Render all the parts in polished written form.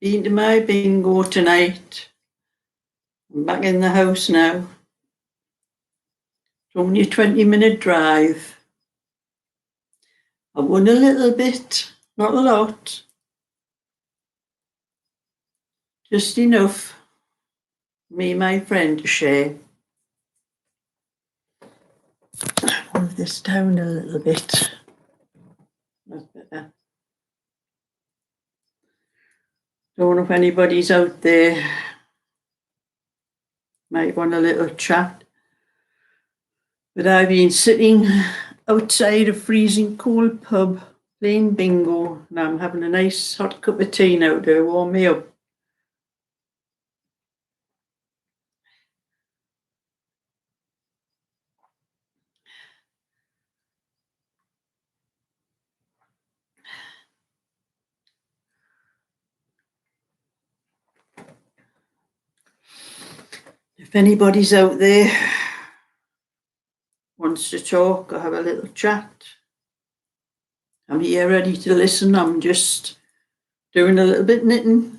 Been to my bingo tonight. I'm back in the house now. It's only a 20-minute drive. I won a little bit, not a lot. Just enough for me and my friend to share. Move this down a little bit. That's better. Don't know if anybody's out there. Might want a little chat. But I've been sitting outside a freezing cold pub playing bingo, and I'm having a nice hot cup of tea now to warm me up. If anybody's out there wants to talk or have a little chat, I'm here ready to listen. I'm just doing a little bit knitting.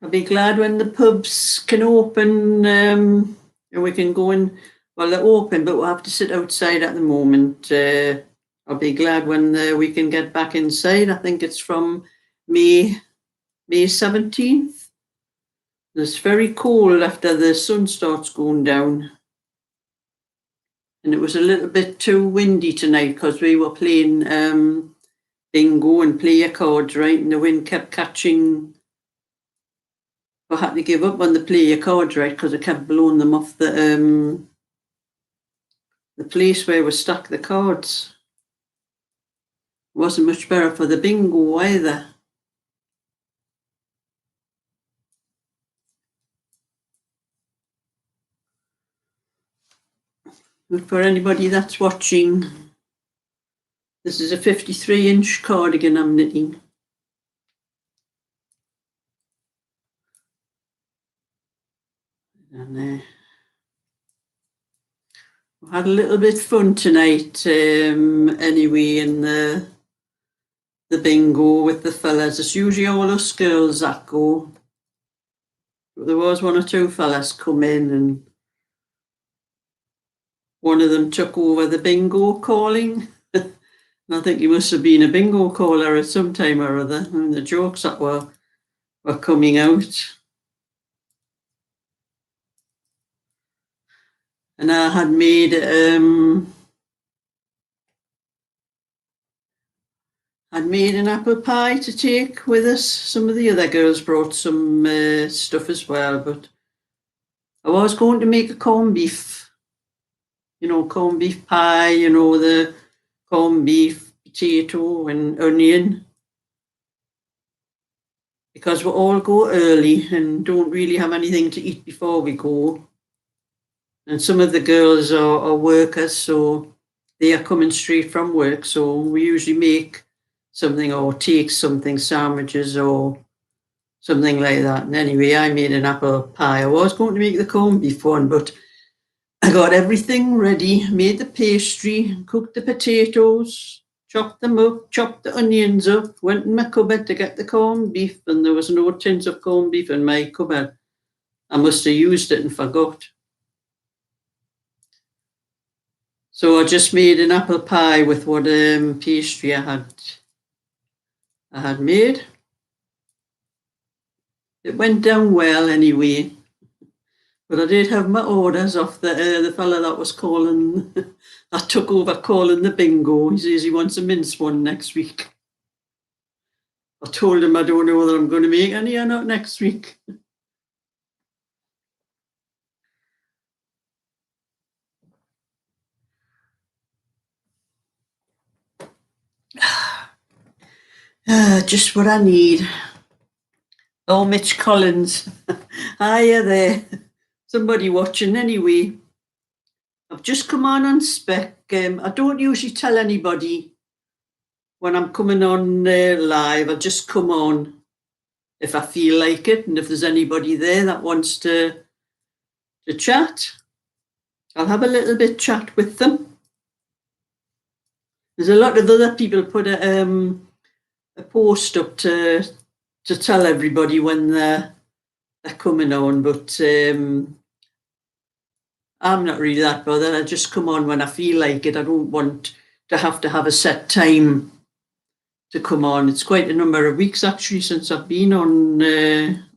I'll be glad when the pubs can open and we can go in. Well, they're open, but we'll have to sit outside at the moment. I'll be glad when we can get back inside. I think it's from May 17th. It's very cold after the sun starts going down. And it was a little bit too windy tonight because we were playing bingo and player cards, right? And the wind kept catching. I had to give up on the player cards, right, because it kept blowing them off the place where we stuck the cards. It wasn't much better for the bingo either. But for anybody that's watching, this is a 53-inch cardigan I'm knitting. And we had a little bit of fun tonight anyway in the bingo with the fellas. It's usually all us girls that go. But there was one or two fellas come in and one of them took over the bingo calling. And I think he must have been a bingo caller at some time or other. And the jokes that were coming out. And I had made an apple pie to take with us. Some of the other girls brought some stuff as well, but I was going to make a corned beef, corned beef pie, the corned beef, potato and onion, because we all go early and don't really have anything to eat before we go. And some of the girls are workers, so they are coming straight from work. So we usually make something or take something, sandwiches or something like that. And anyway, I made an apple pie. I was going to make the corned beef one, but I got everything ready, made the pastry, cooked the potatoes, chopped them up, chopped the onions up, went in my cupboard to get the corned beef, and there was no tins of corned beef in my cupboard. I must have used it and forgot. So I just made an apple pie with what pastry I had made. It went down well anyway, but I did have my orders off the fella that was calling, that took over calling the bingo. He says he wants a mince one next week. I told him I don't know whether I'm going to make any or not next week. Just what I need. Oh, Mitch Collins. Hiya there. Somebody watching anyway. I've just come on spec. I don't usually tell anybody when I'm coming on live, I'll just come on if I feel like it, and if there's anybody there that wants to chat, I'll have a little bit chat with them. There's a lot of other people put a post up to tell everybody when they're coming on, but I'm not really that bothered. I just come on when I feel like it. I don't want to have a set time to come on. It's quite a number of weeks actually since I've been on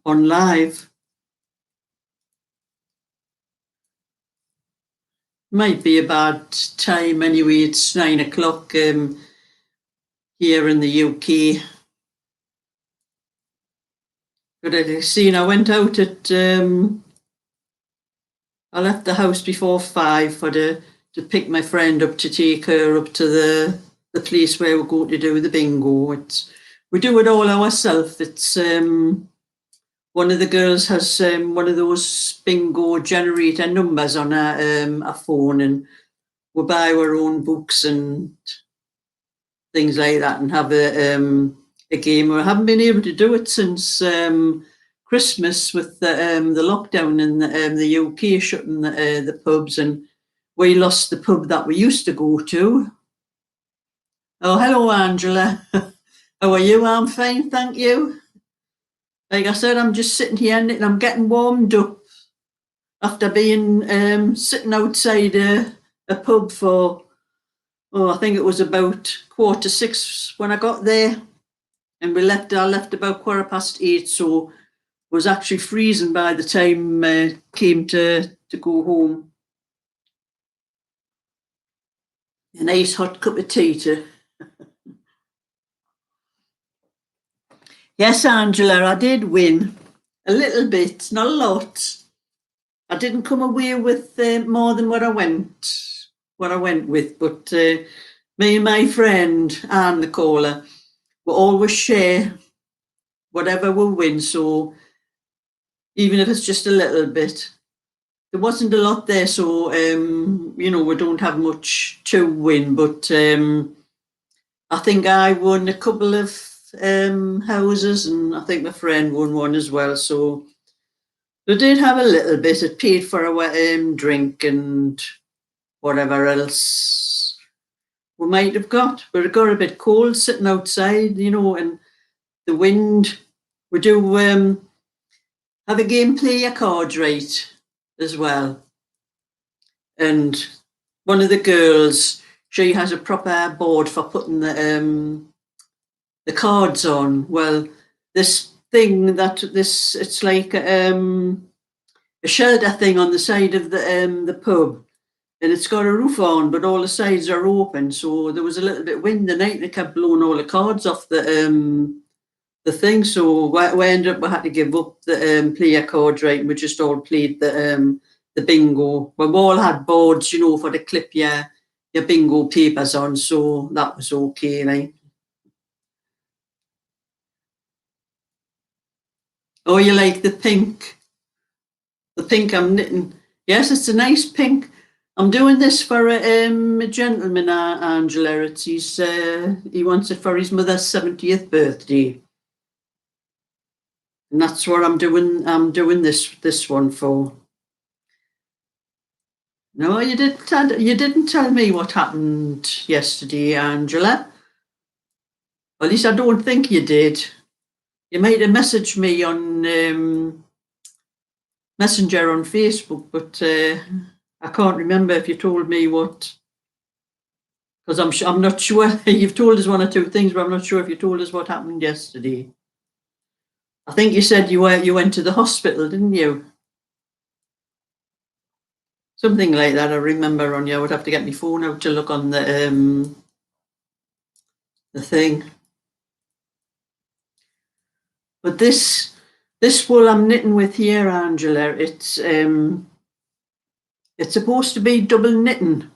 live. Might be a bad time anyway. It's 9 o'clock here in the UK. But I seen I went out at I left the house before 5 to pick my friend up to take her up to the place where we're going to do the bingo. We do it all ourselves. It's one of the girls has one of those bingo generator numbers on a phone, and we buy our own books and things like that and have a game. We haven't been able to do it since Christmas with the lockdown in the UK shutting the pubs, and we lost the pub that we used to go to. Oh, hello, Angela. How are you? I'm fine, thank you. Like I said, I'm just sitting here and I'm getting warmed up after being sitting outside a pub for, I think it was about 6:15 when I got there, and I left about 8:15, so was actually freezing by the time came to go home. A nice hot cup of tea too. Yes, Angela, I did win a little bit, not a lot. I didn't come away with more than what I went with, but me and my friend Anne, the caller, will always share whatever we win. So even if it's just a little bit, there wasn't a lot there, so we don't have much to win. But I think I won a couple of houses, and I think my friend won one as well. So we did have a little bit. It paid for our drink and whatever else we might have got. But it got a bit cold sitting outside, and the wind. We do have a game, play your cards right as well. And one of the girls, she has a proper board for putting the cards on. Well, this thing it's like a shelter thing on the side of the pub, and it's got a roof on, but all the sides are open. So there was a little bit of wind the night, and it kept blowing all the cards off the thing. So we ended up, we had to give up the play your cards right, and we just all played the bingo. We all had boards, for to clip your bingo papers on, so that was okay, right? Oh, you like the pink? The pink I'm knitting. Yes, it's a nice pink. I'm doing this for a gentleman, Angela. He wants it for his mother's 70th birthday. And that's what I'm doing. I'm doing this one for. No, you didn't tell me what happened yesterday, Angela. At least I don't think you did. You might have messaged me on Messenger on Facebook, but I can't remember if you told me what. Because I'm not sure. You've told us one or two things, but I'm not sure if you told us what happened yesterday. I think you said you went to the hospital, didn't you? Something like that. I remember on you. I would have to get my phone out to look on the thing. But this wool I'm knitting with here, Angela, it's supposed to be double knitting.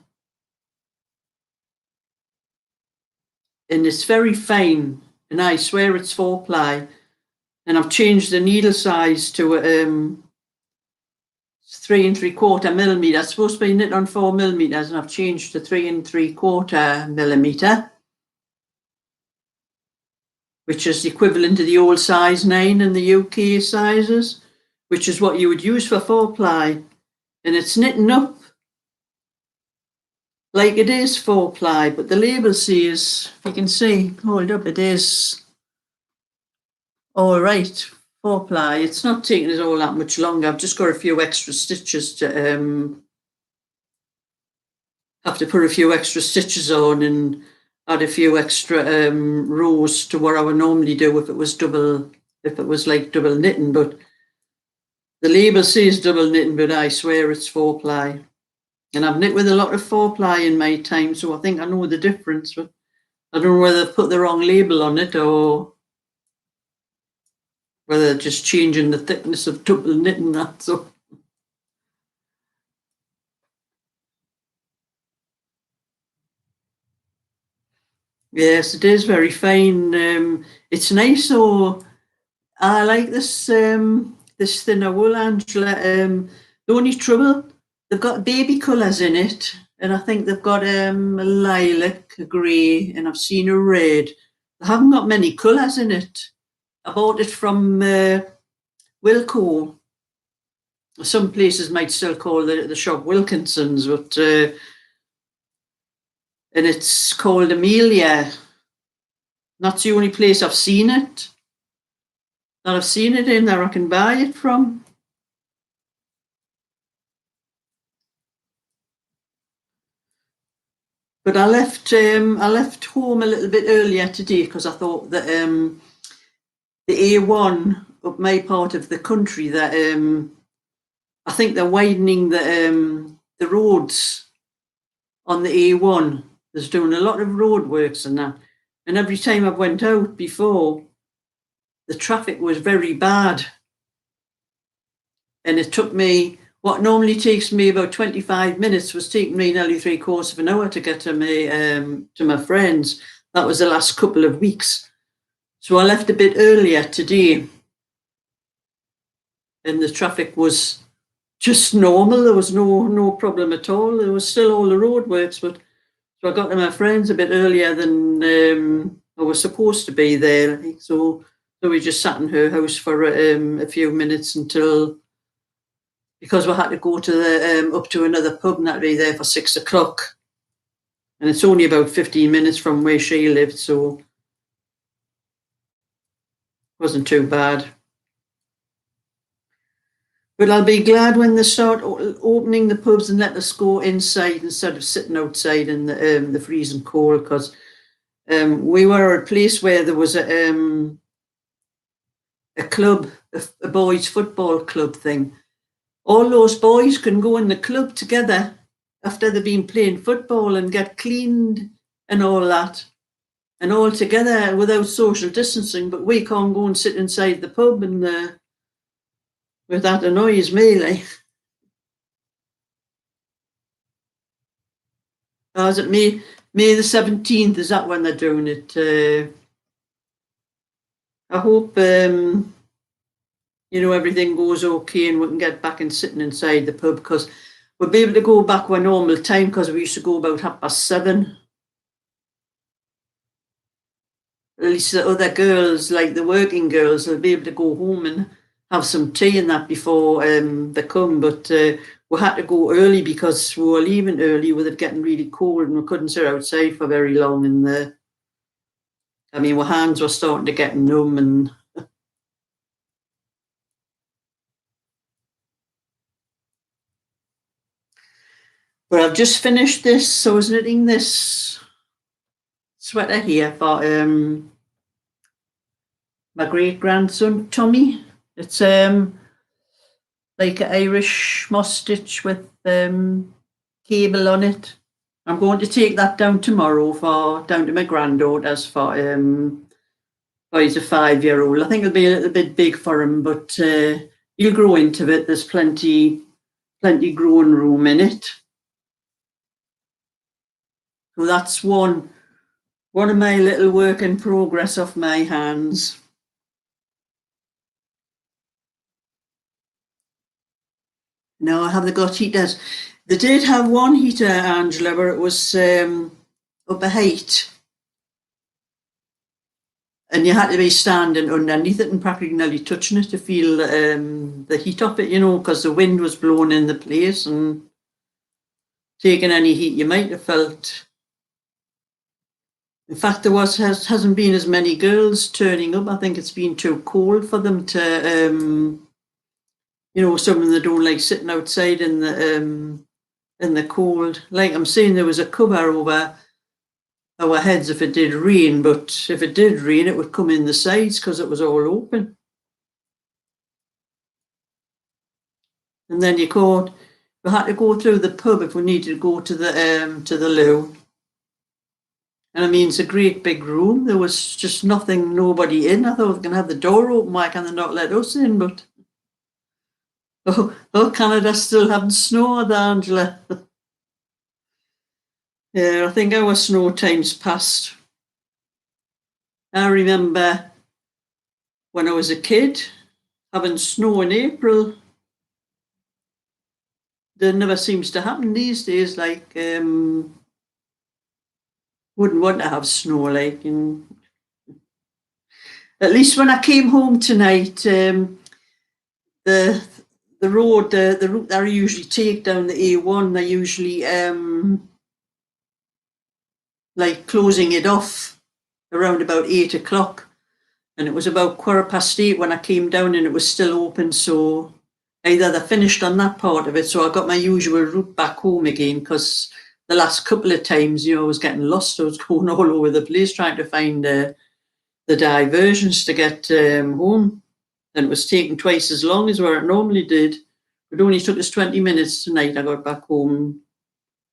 And it's very fine, and I swear it's 4-ply. And I've changed the needle size to 3 3/4 millimeter. It's supposed to be knit on 4 millimeters, and I've changed to 3 3/4 millimeter. which is the equivalent to the old size 9 and the UK sizes, which is what you would use for 4-ply. And it's knitting up like it is 4-ply, but the label says, if you can see, hold up, it is all right, 4-ply. It's not taking us all that much longer. I've just got a few extra stitches to have to put a few extra stitches on and add a few extra rows to what I would normally do if it was like double knitting. But the label says double knitting, but I swear it's 4-ply. And I've knit with a lot of 4-ply in my time, so I think I know the difference. But I don't know whether I've put the wrong label on it or whether just changing the thickness of double knitting that. So. Yes, it is very fine. It's nice. So I like this this thinner wool, Angela. The only trouble, they've got baby colours in it, and I think they've got a lilac, a grey, and I've seen a red. They haven't got many colours in it. I bought it from Wilko. Some places might still call the shop Wilkinson's, but and it's called Amelia. That's the only place I've seen it. That I've seen it in there I can buy it from. But I left home a little bit earlier today because I thought that the A1 up my part of the country, that I think they're widening the roads on the A1. There's doing a lot of road works and that. And every time I went out before, the traffic was very bad. And it took me, what normally takes me about 25 minutes was taking me nearly 3/4 of an hour to get to my friends. That was the last couple of weeks. So I left a bit earlier today. And the traffic was just normal. There was no problem at all. There was still all the roadworks, but so I got to my friends a bit earlier than I was supposed to be there. I think so. So we just sat in her house for a few minutes because we had to go to the up to another pub and had to be there for 6 o'clock. And it's only about 15 minutes from where she lived, so it wasn't too bad. But I'll be glad when they start opening the pubs and let us go inside instead of sitting outside in the freezing cold. Because we were at a place where there was a club, a boys' football club thing. All those boys can go in the club together after they've been playing football and get cleaned and all that, and all together without social distancing. But we can't go and sit inside the pub and. But that annoys me, like. Is it May the 17th? Is that when they're doing it? I hope everything goes okay and we can get back and sitting inside the pub, because we'll be able to go back with normal time, because we used to go about 7:30. At least the other girls, like the working girls, will be able to go home and have some tea and that before they come. But we had to go early because we were leaving early with it getting really cold and we couldn't sit outside for very long. And our hands were starting to get numb. And but I've just finished this. So I was knitting this sweater here for my great grandson Tommy. It's like an Irish moss stitch with cable on it. I'm going to take that down tomorrow down to my granddaughter's for he's a 5-year-old. I think it'll be a little bit big for him, but he'll grow into it. There's plenty growing room in it. So that's one of my little work in progress off my hands. No, I haven't got heaters. They did have one heater, Angela, where it was up a height. and you had to be standing underneath it and practically nearly touching it to feel the heat of it, because the wind was blowing in the place and taking any heat you might have felt. In fact, hasn't been as many girls turning up. I think it's been too cold for them to, some of them don't like sitting outside in the cold. Like I'm saying, there was a cover over our heads if it did rain, but if it did rain, it would come in the sides because it was all open. And then we had to go through the pub if we needed to go to the loo. And I mean, it's a great big room. There was just nobody in. I thought we were going to have the door open. Why can they not let us in? But, Canada still having snow there, Angela. Yeah, I think our snow time's passed. I remember when I was a kid, having snow in April. That never seems to happen these days. Like, wouldn't want to have snow. Like, at least when I came home tonight, the route that I usually take down the A1, I usually like closing it off around about 8 o'clock, and it was about 8:15 when I came down, and it was still open. So either they finished on that part of it, so I got my usual route back home again, because the last couple of times, I was getting lost. I was going all over the place trying to find the diversions to get home, and it was taking twice as long as where it normally did. It only took us 20 minutes tonight. I got back home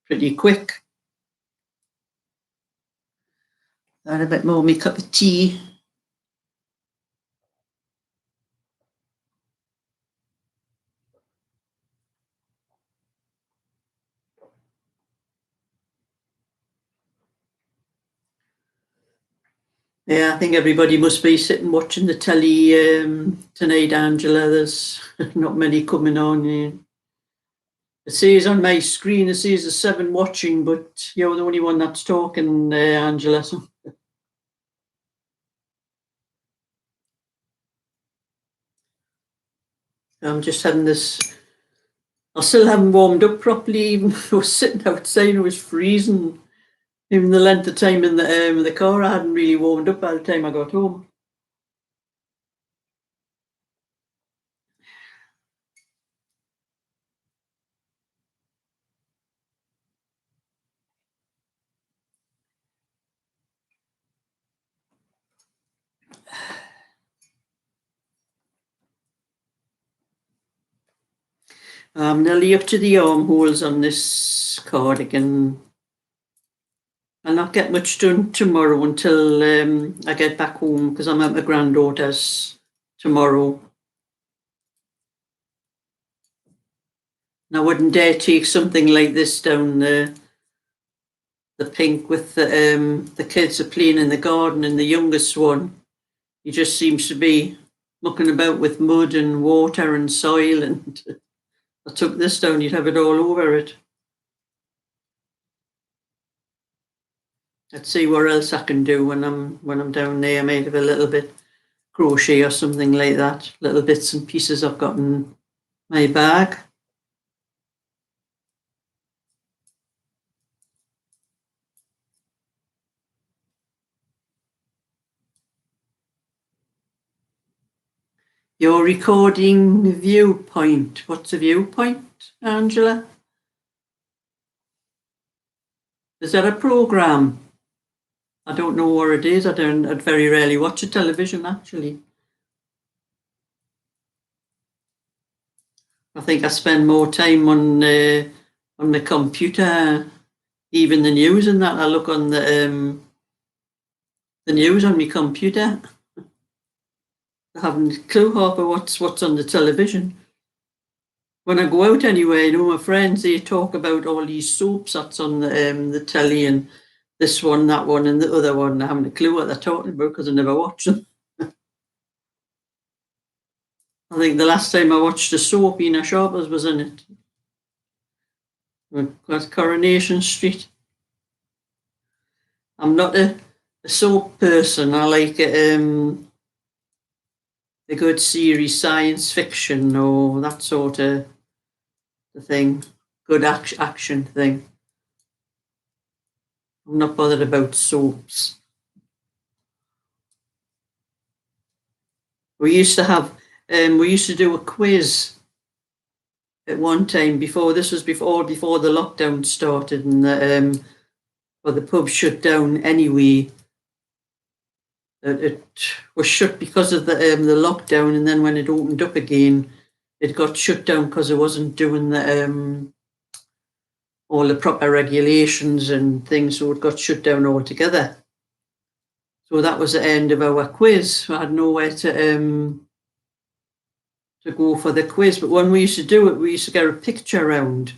pretty quick. I had a bit more of my cup of tea. Yeah, I think everybody must be sitting watching the telly tonight, Angela. There's not many coming on. It says on my screen, it says there's 7 watching, but you're the only one that's talking, Angela. So. I'm just having this. I still haven't warmed up properly. Even I was sitting outside, it was freezing. Even the length of time in the car, I hadn't really warmed up by the time I got home. I'm nearly up to the armholes on this cardigan. I'll not get much done tomorrow until I get back home, because I'm at my granddaughter's tomorrow. And I wouldn't dare take something like this down the pink with the kids are playing in the garden, and the youngest one, he just seems to be mucking about with mud and water and soil, and I took this down, you'd have it all over it. Let's see what else I can do when I'm down there. I might have a little bit crochet or something like that. Little bits and pieces I've got in my bag. You're recording Viewpoint. What's a viewpoint, Angela? Is that a program? I don't know what it is. I'd very rarely watch a television, actually. I think I spend more time on the computer, even the news and that. I look on the news on my computer. I haven't a clue half of what's on the television. When I go out anyway, my friends, they talk about all these soaps that's on the telly, and this one, that one, and the other one. I haven't a clue what they're talking about because I never watch them. I think the last time I watched a soap, Ina Sharpers was in it. That's Coronation Street. I'm not a a soap person. I like a good series, science fiction or that sort of thing. Good action thing. I'm not bothered about soaps. We used to do a quiz at one time before before the lockdown started, and the pub shut down anyway. It was shut because of the lockdown, and then when it opened up again, it got shut down because it wasn't doing all the proper regulations and things, so it got shut down altogether. So that was the end of our quiz. I had nowhere to go for the quiz. But when we used to do it, we used to get a picture round.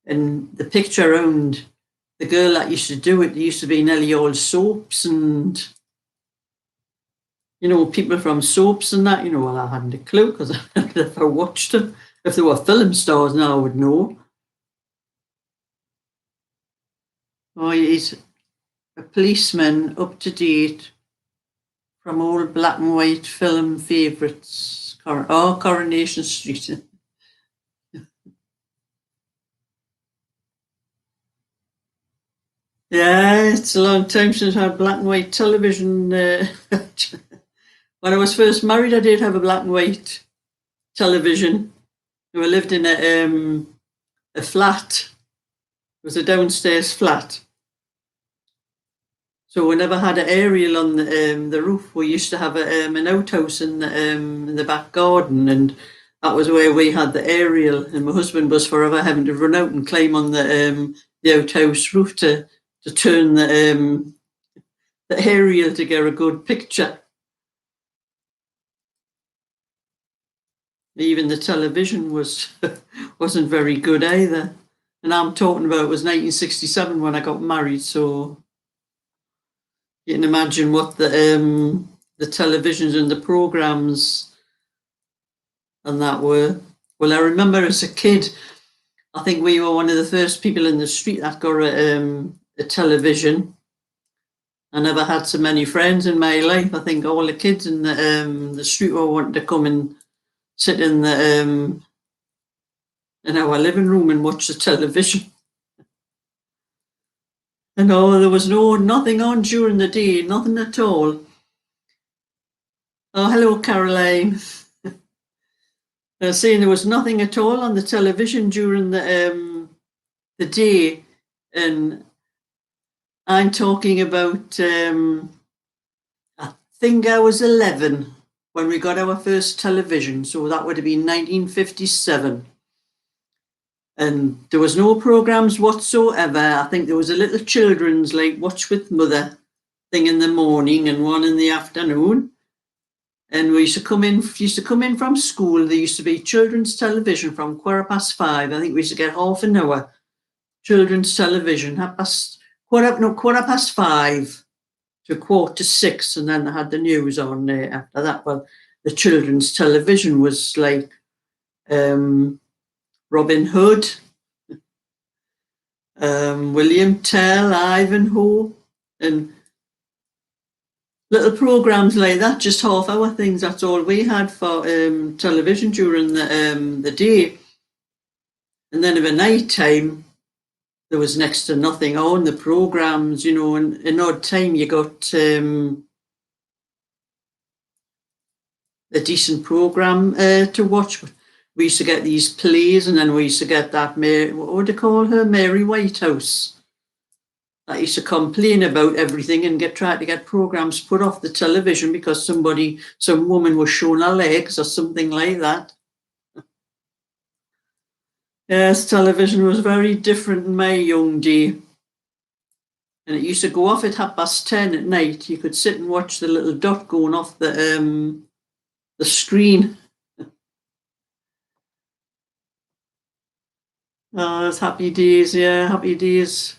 And the picture round, the girl that used to do it, used to be nearly all soaps and, people from soaps and that, well, I hadn't a clue because I never watched them. If they were film stars now, I would know. Oh, he's a policeman, up to date, from old black and white film favourites. Coronation Street. Yeah, it's a long time since I had black and white television. When I was first married, I did have a black and white television. We lived in a flat. It was a downstairs flat. So we never had an aerial on the roof. We used to have an outhouse in the back garden, and that was where we had the aerial. And my husband was forever having to run out and climb on the outhouse roof to turn the aerial to get a good picture. Even the television wasn't very good either. And I'm talking about, it was 1967 when I got married, so you can imagine what the televisions and the programs and that were. Well, I remember as a kid, I think we were one of the first people in the street that got a television. I never had so many friends in my life. I think all the kids in the street were wanting to come and sit in our living room and watch the television. And there was nothing on during the day, nothing at all. Oh, hello, Caroline. Saying there was nothing at all on the television during the day, and I'm talking about. I think I was 11 when we got our first television, so that would have been 1957. And there was no programs whatsoever. I think there was a little children's, like Watch with Mother thing in the morning and one in the afternoon. And we used to come in from school. There used to be children's television from 5:15. I think we used to get half an hour children's television, 5:15 to 5:45, and then they had the news on there after that. Well, the children's television was like Robin Hood, William Tell, Ivanhoe, and little programs like that, just half-hour things. That's all we had for television during the day. And then at the night time, there was next to nothing on the programs, and an odd time you got a decent program to watch. We used to get these plays, and then we used to get that, what would they call her? Mary Whitehouse. That used to complain about everything and try to get programs put off the television because some woman was showing her legs or something like that. Yes, television was very different in my young day. And it used to go off at 10:30 at night. You could sit and watch the little dot going off the screen. Oh, it's happy days, yeah, happy days.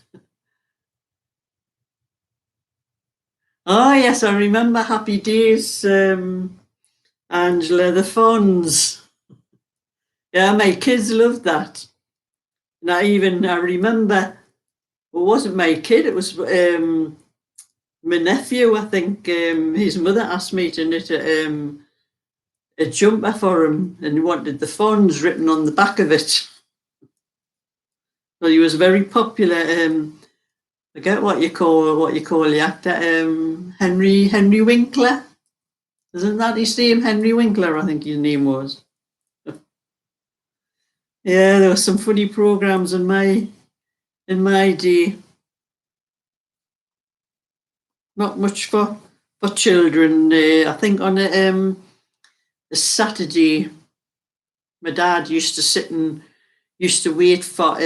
Oh, yes, I remember Happy Days, Angela, the Fonz. Yeah, my kids loved that. And I remember, it wasn't my kid, it was my nephew, I think, his mother asked me to knit a jumper for him, and he wanted the fonts written on the back of it. Well, he was very popular. I forget what you call the actor. Henry Winkler. Isn't that his name? Henry Winkler, I think his name was. Yeah, there were some funny programs in my day. Not much for children. I think on a Saturday, my dad used to wait for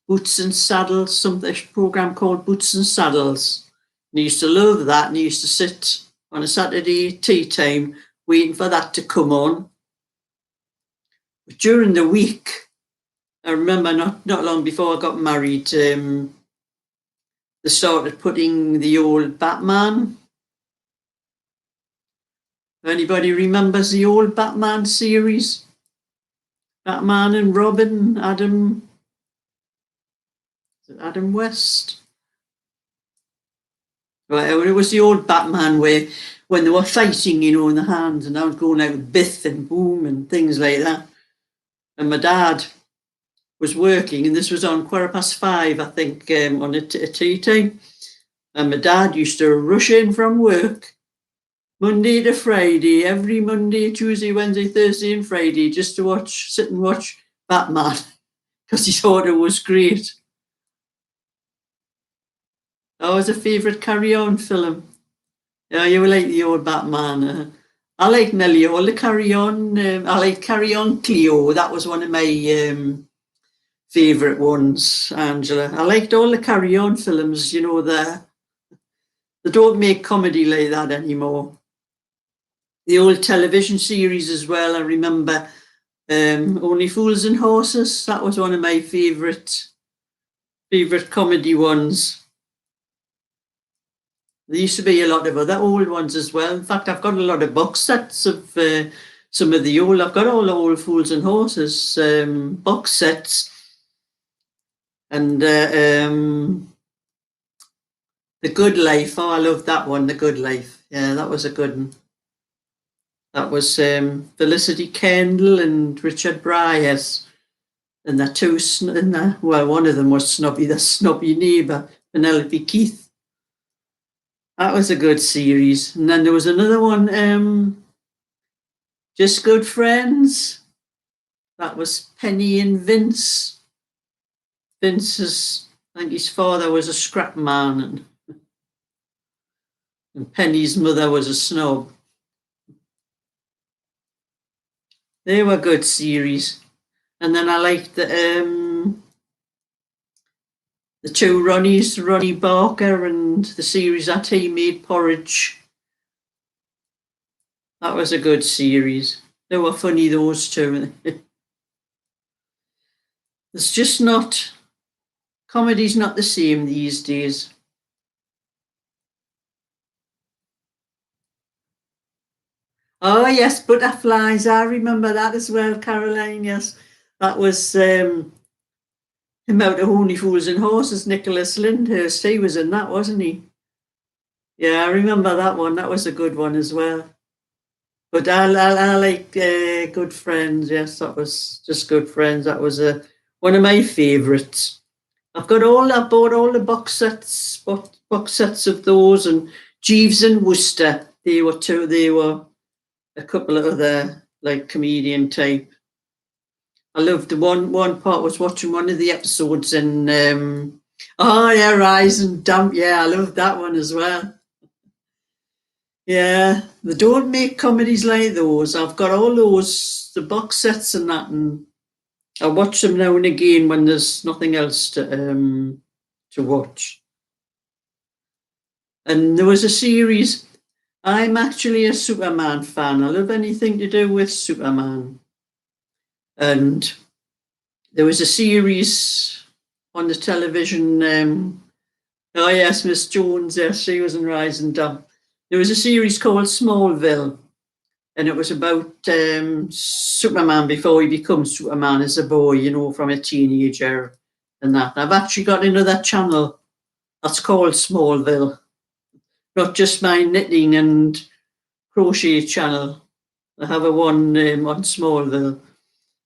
Boots and Saddles, some program called Boots and Saddles. And he used to love that, and he used to sit on a Saturday tea time waiting for that to come on. But during the week, I remember not long before I got married, they started putting the old Batman. Anybody remembers the old Batman series? Batman and Robin, Adam West. Well, it was the old Batman where when they were fighting, in the hands, and I was going out with Biff and Boom and things like that. And my dad was working, and this was on 5:15, I think, on a tea time. And my dad used to rush in from work Monday to Friday, every Monday, Tuesday, Wednesday, Thursday, and Friday, just to sit and watch Batman, because he thought it was great. That was a favourite Carry On film. Yeah, you like the old Batman. I like nearly all the Carry On. I like Carry On Cleo. That was one of my favourite ones, Angela. I liked all the Carry On films. They don't make comedy like that anymore. The old television series as well. I remember Only Fools and Horses. That was one of my favourite comedy ones. There used to be a lot of other old ones as well. In fact, I've got a lot of box sets of some of the old. I've got all the Old Fools and Horses box sets. And The Good Life. Oh, I love that one, The Good Life. Yeah, that was a good one. That was Felicity Kendall and Richard Bryars. And the two, one of them was the snobby neighbour, Penelope Keith. That was a good series. And then there was another one, Just Good Friends. That was Penny and Vince. I think his father was a scrap man, and Penny's mother was a snob. They were good series. And then I liked the two Ronnies, Ronnie Barker, and the series that he made, Porridge. That was a good series. They were funny, those two. It's just not, comedy's not the same these days. Oh, yes, Butterflies. I remember that as well, Caroline, yes. That was him out of Only Fools and Horses, Nicholas Lyndhurst. He was in that, wasn't he? Yeah, I remember that one. That was a good one as well. But I like Good Friends. Yes, that was just Good Friends. That was one of my favourites. I bought all the box sets of those, and Jeeves and Wooster. They were a couple of other comedian type. I loved the one part was watching one of the episodes in Rise and Dump. Yeah, I loved that one as well. Yeah, they don't make comedies like those. I've got all those, the box sets and that, and I watch them now and again when there's nothing else to watch. And there was a series. I'm actually a Superman fan. I love anything to do with Superman. And there was a series on the television. Oh yes, Miss Jones. Yes, she was in Rise and Dump. There was a series called Smallville, and it was about Superman before he becomes Superman as a boy, from a teenager and that. I've actually got another channel that's called Smallville. not just my knitting and crochet channel. I have a one on Smallville,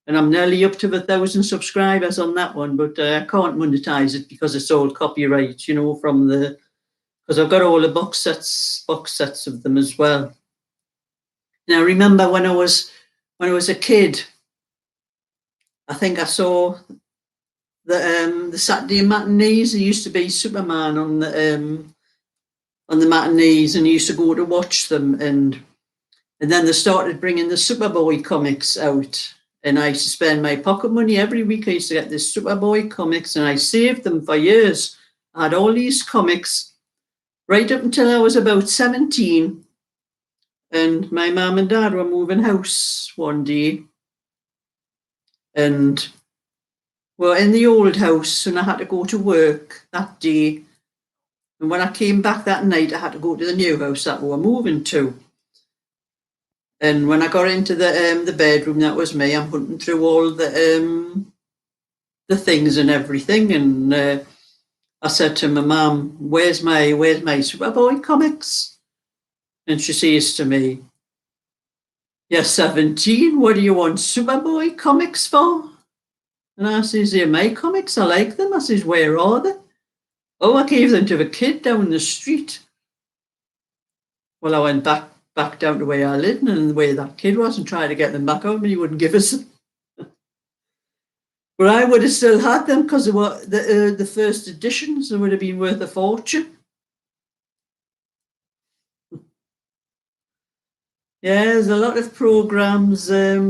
and I'm nearly up to 1,000 subscribers on that one, but I can't monetize it because it's all copyright, from because I've got all the box sets of them as well. Now, I remember when I was a kid, I think I saw the Saturday matinees. There used to be Superman on the matinees, and I used to go to watch them, and then they started bringing the Superboy comics out, and I used to spend my pocket money every week. I used to get the Superboy comics, and I saved them for years. I had all these comics right up until I was about 17, and my mum and dad were moving house one day, and we're in the old house, and I had to go to work that day. And when I came back that night, I had to go to the new house that we were moving to. And when I got into the bedroom, that was me. I'm hunting through all the things and everything, and I said to my mum, "Where's my Superboy comics?" And she says to me, "You're 17. What do you want Superboy comics for?" And I says, "They're my comics. I like them." I says, "Where are they?" "Oh, I gave them to a kid down the street." Well, I went back down to where I lived and where that kid was and tried to get them back out, but he wouldn't give us them. But I would have still had them because they were the first editions. They would have been worth a fortune. Yeah, there's a lot of programs. I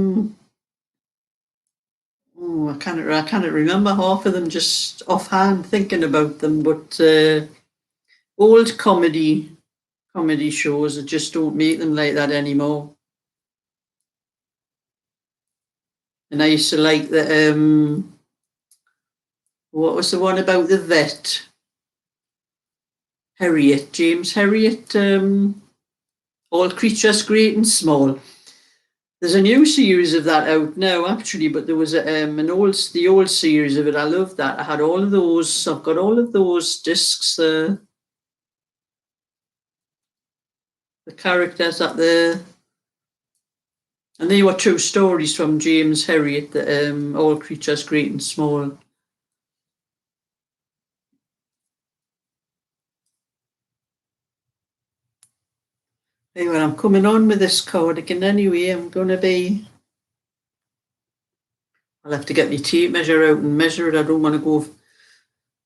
can't remember half of them just offhand thinking about them, but old comedy shows that just don't make them like that anymore. And I used to like the what was the one about the vet? James Herriot, All Creatures Great and Small. There's a new series of that out now, actually, but there was the old series of it. I love that. I had all of those. I've got all of those discs. The characters and they were true stories from James Herriot, the All Creatures Great and Small. Anyway, I'm coming on with this cardigan anyway. I'll have to get my tape measure out and measure it. I don't want to go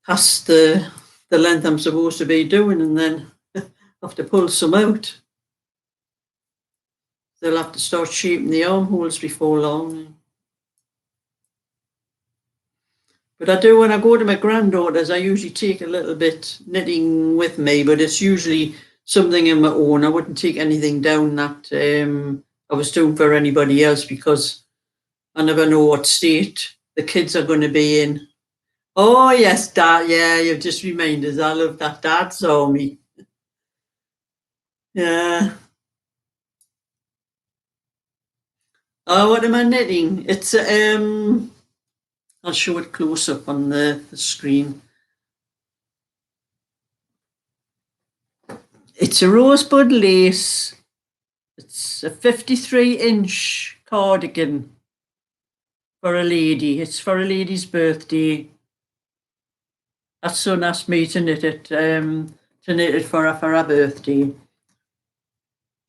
past the length I'm supposed to be doing and then have to pull some out. They'll have to start shaping the armholes before long. But I do, when I go to my granddaughter's, I usually take a little bit knitting with me, but it's usually something in my own. I wouldn't take anything down that I was doing for anybody else because I never know what state the kids are going to be in. Oh, yes, Dad. Yeah, you've just reminded us. I love that. Dad saw me. Yeah. Oh, what am I knitting? It's I'll show it close up on the screen. It's a rosebud lace. It's a 53-inch cardigan for a lady. It's for a lady's birthday. Her son asked me to knit it for her birthday.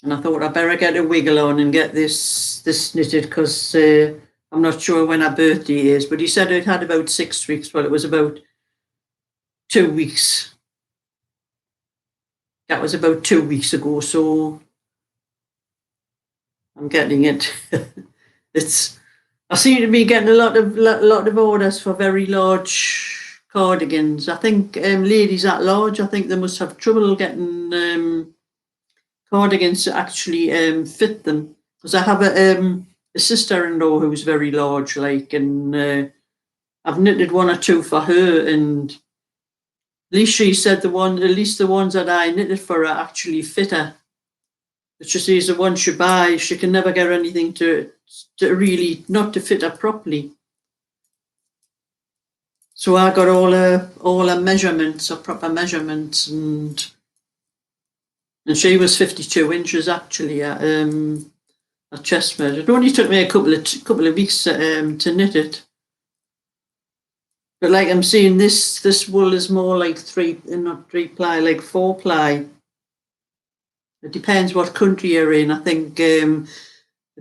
And I thought I'd better get a wiggle on and get this knitted because I'm not sure when her birthday is. But he said it had about 6 weeks. Well, it was about 2 weeks. That was about 2 weeks ago, so I'm getting it. I seem to be getting a lot of orders for very large cardigans. I think ladies at large, I think they must have trouble getting cardigans to actually fit them. Because I have a sister-in-law who's very large, and I've knitted one or two for her, and at least she said the ones that I knitted for her actually fit her. But she says the ones she buys, she can never get anything to really not to fit her properly. So I got all her measurements, or proper measurements, and And she was 52 inches actually at chest measure. It only took me a couple of weeks to knit it. But like I'm seeing, this wool is more like not 3-ply, like 4-ply. It depends what country you're in. I think if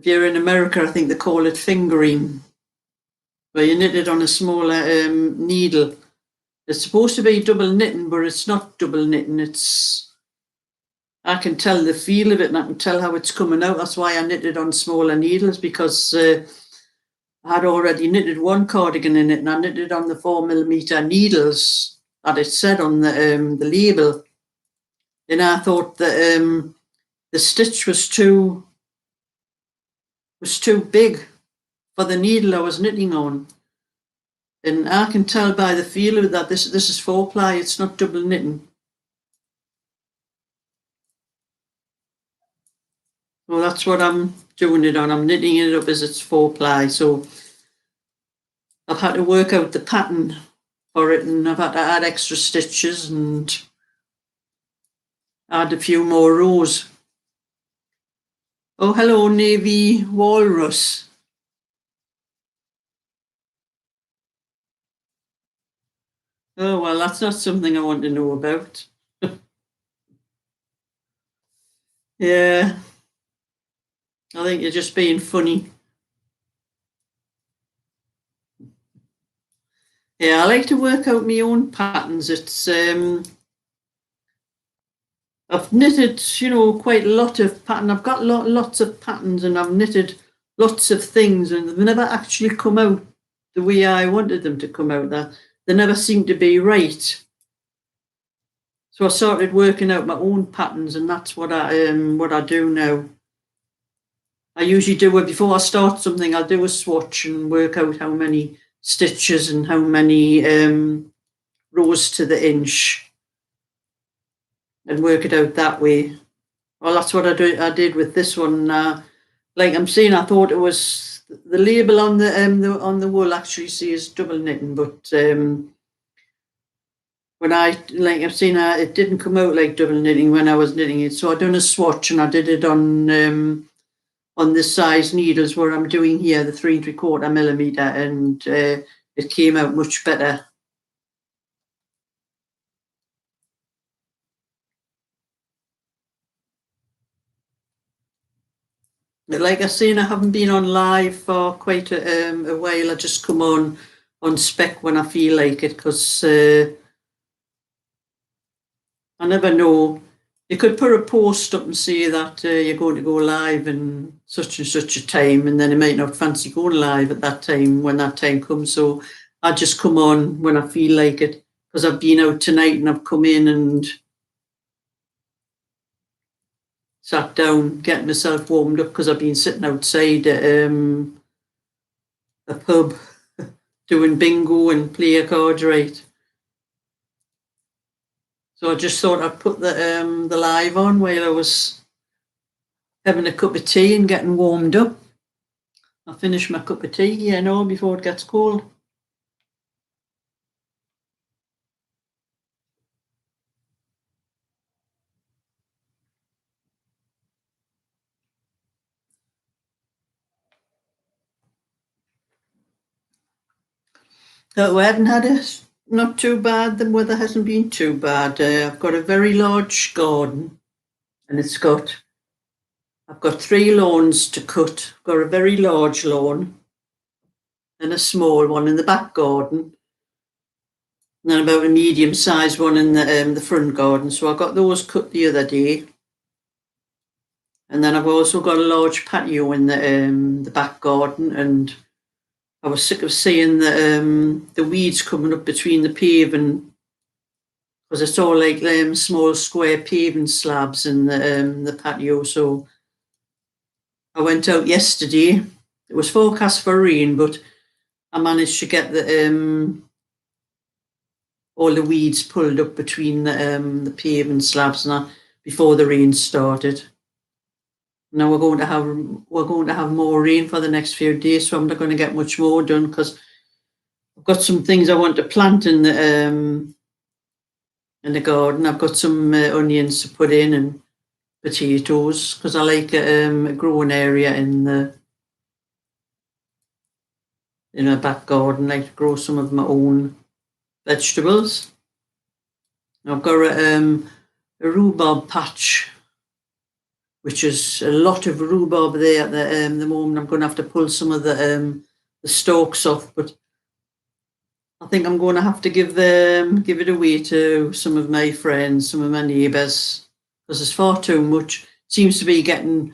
you're in America, I think they call it fingering, where you knit it on a smaller needle. It's supposed to be double knitting, but it's not double knitting. I can tell the feel of it, and I can tell how it's coming out. That's why I knitted on smaller needles, because I had already knitted one cardigan in it, and I knitted on the 4mm needles that it said on the label. And I thought that the stitch was too big for the needle I was knitting on. And I can tell by the feel of it that this is 4-ply, it's not double knitting. Well, that's what I'm doing it on. I'm knitting it up as it's 4-ply. So I've had to work out the pattern for it, and I've had to add extra stitches and add a few more rows. Oh, hello, Navy Walrus. Oh, well, that's not something I want to know about. Yeah. I think you're just being funny. Yeah, I like to work out my own patterns. It's I've knitted, quite a lot of pattern. I've got lots of patterns, and I've knitted lots of things, and they've never actually come out the way I wanted them to come out. They never seem to be right. So I started working out my own patterns, and that's what I do now. I usually do it before I start something. I'll do a swatch and work out how many stitches and how many rows to the inch, and work it out that way. Well, that's what I did with this one. Like I'm saying, I thought it was the label on the wool actually says double knitting, but when I'm saying, it didn't come out like double knitting when I was knitting it. So I done a swatch, and I did it on this size needles where I'm doing here, the 3 3/4mm, and it came out much better. But like I say, I haven't been on live for quite a while. I just come on spec when I feel like it, because I never know. You could put a post up and say that you're going to go live in such and such a time, and then you might not fancy going live at that time when that time comes. So I just come on when I feel like it, because I've been out tonight and I've come in and sat down, getting myself warmed up, because I've been sitting outside at a pub doing bingo and play a card right. So I just thought I'd put the live on while I was having a cup of tea and getting warmed up. I'll finish my cup of tea, before it gets cold. So I haven't had it. Not too bad. The weather hasn't been too bad. I've got a very large garden, and I've got 3 lawns to cut. I've got a very large lawn and a small one in the back garden, and then about a medium-sized one in the front garden. So I got those cut the other day. And then I've also got a large patio in the back garden, and I was sick of seeing the weeds coming up between the paving, because it's all like small square paving slabs in the patio. So I went out yesterday. It was forecast for rain, but I managed to get all the weeds pulled up between the paving slabs before the rain started. Now we're going to have more rain for the next few days, so I'm not going to get much more done, because I've got some things I want to plant in the garden. I've got some onions to put in, and potatoes because I like a growing area in a back garden. I like to grow some of my own vegetables. I've got a rhubarb patch, which is a lot of rhubarb there at the moment. I'm going to have to pull some of the stalks off, but I think I'm going to have to give it away to some of my friends, some of my neighbours, because there's far too much. The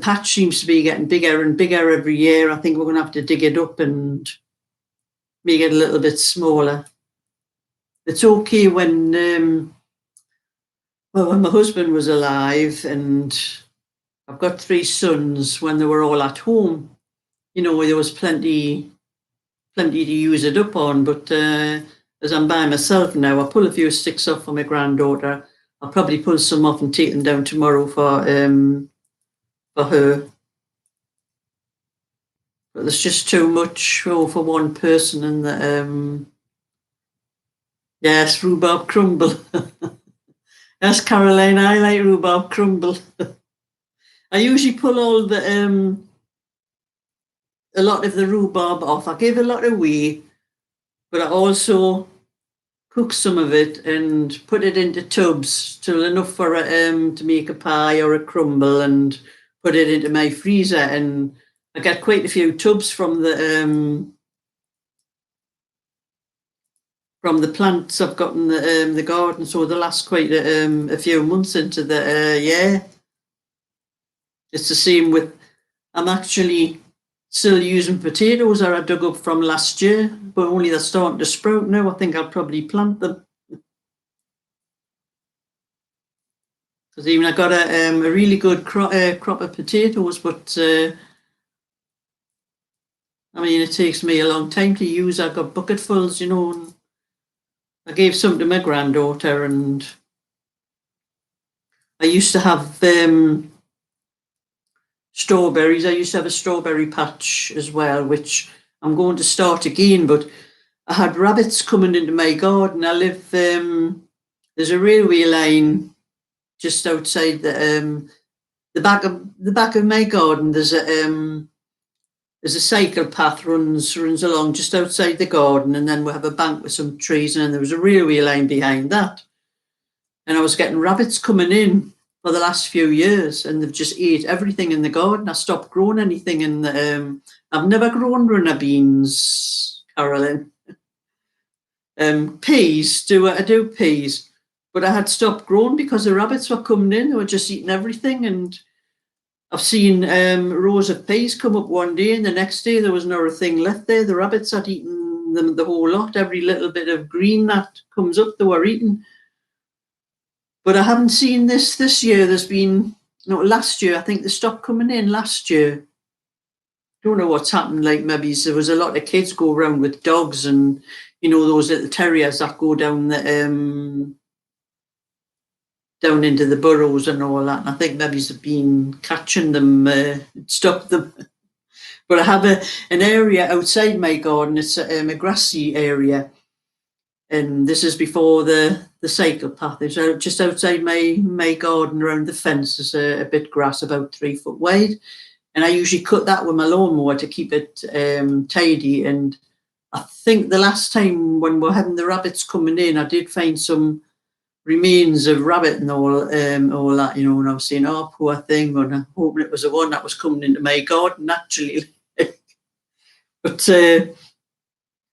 patch seems to be getting bigger and bigger every year. I think we're going to have to dig it up and make it a little bit smaller. It's okay when my husband was alive and I've got 3 sons, when they were all at home, there was plenty to use it up on, but as I'm by myself now, I pull a few sticks off for my granddaughter. I'll probably pull some off and take them down tomorrow for her. But there's just too much for one person, and yes, rhubarb crumble. Yes, Caroline, I like rhubarb crumble. I usually pull all a lot of the rhubarb off. I give a lot away, but I also cook some of it and put it into tubs till enough for to make a pie or a crumble, and put it into my freezer. And I get quite a few tubs from the plants I've got in the garden, so they last quite a few months into the year. It's the same with, I'm actually still using potatoes that I dug up from last year, but only they're starting to sprout now. I think I'll probably plant them. Because even I got a really good crop of potatoes, but I mean, it takes me a long time to use. I've got bucketfuls, and I gave some to my granddaughter, and I used to have strawberries. I used to have a strawberry patch as well, which I'm going to start again, but I had rabbits coming into my garden. I live, there's a railway line just outside the back of my garden. There's a cycle path runs along just outside the garden, and then we have a bank with some trees, and then there was a railway line behind that. And I was getting rabbits coming in for the last few years, and they've just ate everything in the garden. I stopped growing anything in the I've never grown runner beans, Carolyn. Peas, I do peas, but I had stopped growing because the rabbits were coming in. They were just eating everything, and I've seen rows of peas come up one day, and the next day there was not a thing left there. The rabbits had eaten them, the whole lot. Every little bit of green that comes up, they were eating. But I haven't seen this year. There's been, last year, I think they stopped coming in last year. Don't know what's happened. Like maybe there was a lot of kids go around with dogs, and those little terriers that go down down into the burrows and all that. And I think maybe they've been catching them, stop them. But I have an area outside my garden. It's a grassy area, and this is before the cycle path. It's just outside my garden, around the fence. There's a bit grass about 3 foot wide, and I usually cut that with my lawnmower to keep it tidy. And I think the last time when we're having the rabbits coming in, I did find some remains of rabbit and all that, and I was saying, oh, poor thing, and I'm hoping it was the one that was coming into my garden naturally. But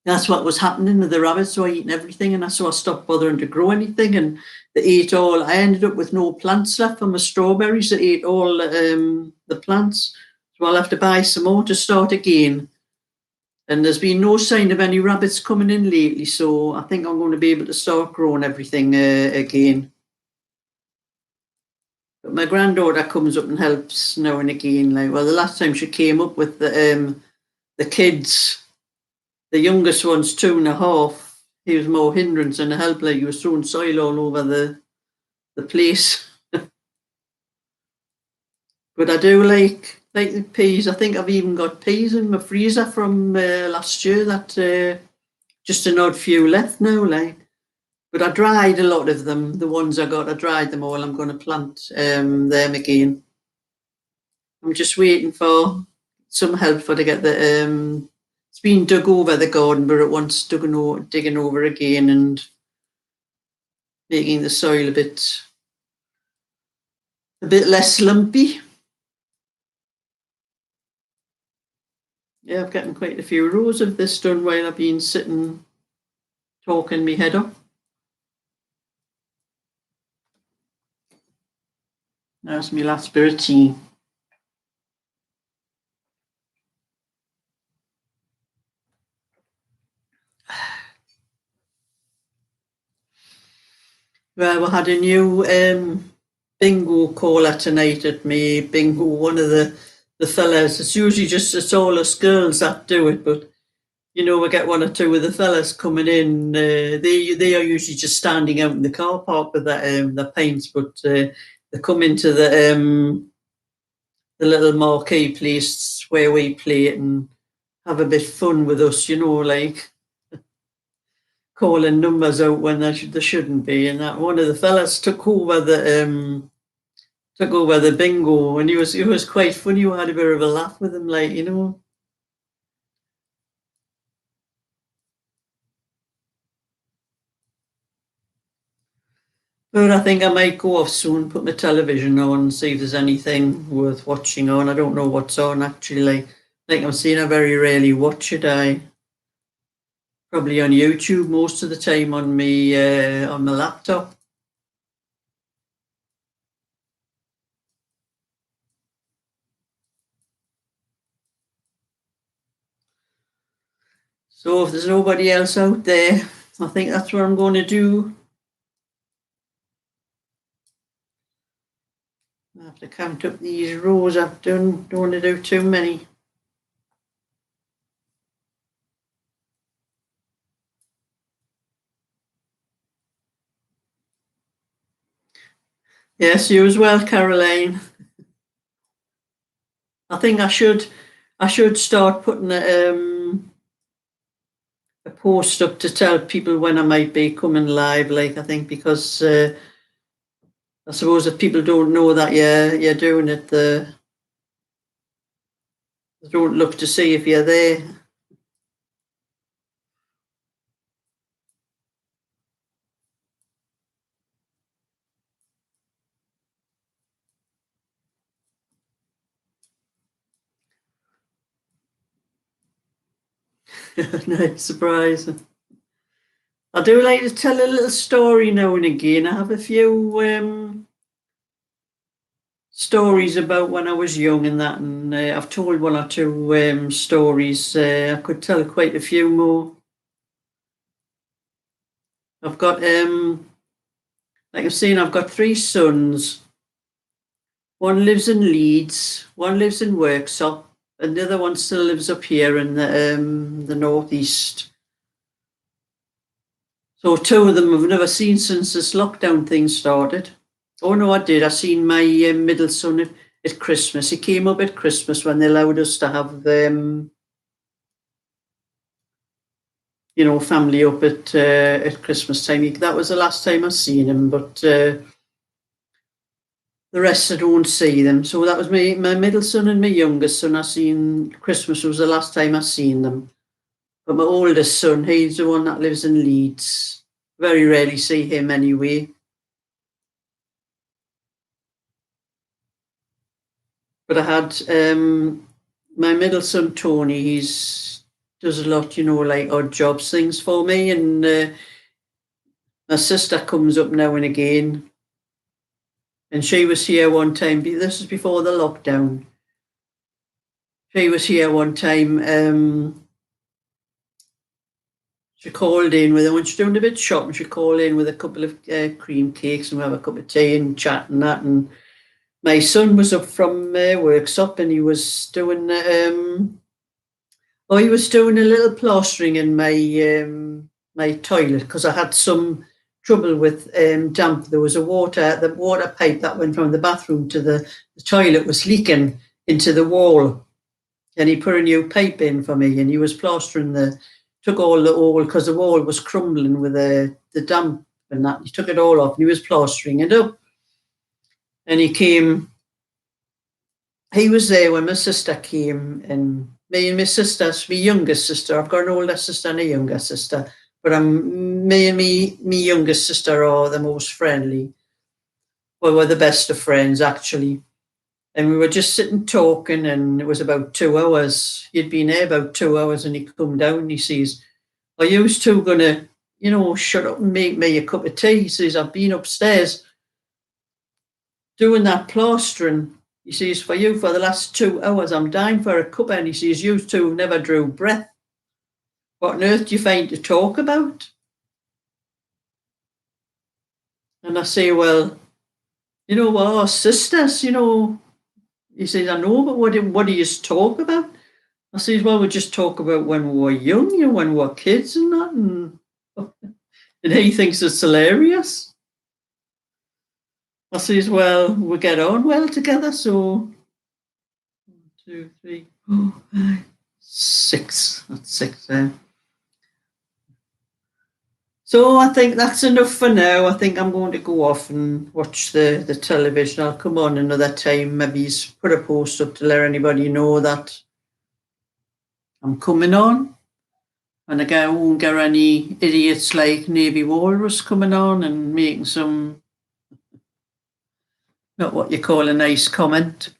that's what was happening with the rabbits. So I eating everything, and so I stopped bothering to grow anything, and they ate all. I ended up with no plants left for my strawberries. They ate all the plants, so I'll have to buy some more to start again. And there's been no sign of any rabbits coming in lately, so I think I'm going to be able to start growing everything again. But my granddaughter comes up and helps now and again. The last time she came up with the kids, the youngest one's 2.5. He was more hindrance than a help. He was throwing soil all over the place. But I do like the peas. I think I've even got peas in my freezer from last year that just an odd few left now. But I dried a lot of them. The ones I got, I dried them all. I'm going to plant them again. I'm just waiting for some help to get the. It's been dug over the garden, but it wants digging over again and making the soil a bit less lumpy. Yeah, I've gotten quite a few rows of this done while I've been sitting talking my head up. That's my last bit of tea. Well, we had a new bingo caller tonight at me bingo. One of the fellas. It's all us girls that do it, but we get one or two of the fellas coming in. They are usually just standing out in the car park with the paints, but they come into the little marquee place where we play it and have a bit fun with us, like calling numbers out when they shouldn't be. And that one of the fellas took over the bingo, and it was quite funny. We had a bit of a laugh with him, But I think I might go off soon, put my television on, see if there's anything worth watching on. I don't know what's on actually. Like I'm saying, I very rarely watch it. I probably on YouTube most of the time on my laptop. So if there's nobody else out there, I think that's what I'm going to do. I have to count up these rows I've done. Don't want to do too many. Yes, you as well, Caroline. I think I should start putting a post up to tell people when I might be coming live. I think because I suppose if people don't know that you're doing it, they don't look to see if you're there. Nice surprise. I do like to tell a little story now and again. I have a few stories about when I was young and that, and I've told one or two stories. I could tell quite a few more. I've got, like I've seen, I've got 3 sons. One lives in Leeds, one lives in Worksop, and the other one still lives up here in the northeast. So 2 of them I've never seen since this lockdown thing started. Oh no, I did. I seen my middle son at Christmas. He came up at Christmas when they allowed us to have family up at Christmas time. That was the last time I seen him, but the rest I don't see them. So that was my middle son and my youngest son. I seen Christmas was the last time I seen them. But my oldest son, he's the one that lives in Leeds. Very rarely see him anyway. But I had my middle son Tony. He's does a lot, like odd jobs things for me, and my sister comes up now and again, and she was here one time. This is before the lockdown. She was here one time. She called in with, when she's doing a bit of shopping, she called in with a couple of cream cakes, and we have a cup of tea and chat and that. And my son was up from Worksop, and he was doing he was doing a little plastering in my toilet because I had some trouble with damp. There was the water pipe that went from the bathroom to the toilet was leaking into the wall, and he put a new pipe in for me, and he was plastering took all the wall because the wall was crumbling with the damp and that. He took it all off and he was plastering it up. And he was there when my sister came, and me and my sister's my youngest sister. I've got an older sister and a younger sister, but me and me youngest sister are the most friendly. Well, we're the best of friends, actually. And we were just sitting talking, and it was about 2 hours. He'd been there about 2 hours, and he come down and he says, "Are you two gonna, shut up and make me a cup of tea?" He says, "I've been upstairs doing that plastering." He says, "For you, for the last 2 hours, I'm dying for a cuppa." And he says, "You two never drew breath. What on earth do you find to talk about?" And I say, "Well, we're our sisters, He says, "I know, but what do you talk about?" I says, "Well, we just talk about when we were young, when we were kids and that." And he thinks it's hilarious. I says, "Well, we get on well together, so 1, 2, 3, 4, 5, 6. That's 6 there. So I think that's enough for now. I think I'm going to go off and watch the television. I'll come on another time. Maybe put a post up to let anybody know that I'm coming on. And I won't get any idiots like Navy Walrus coming on and making some, not what you call a nice comment.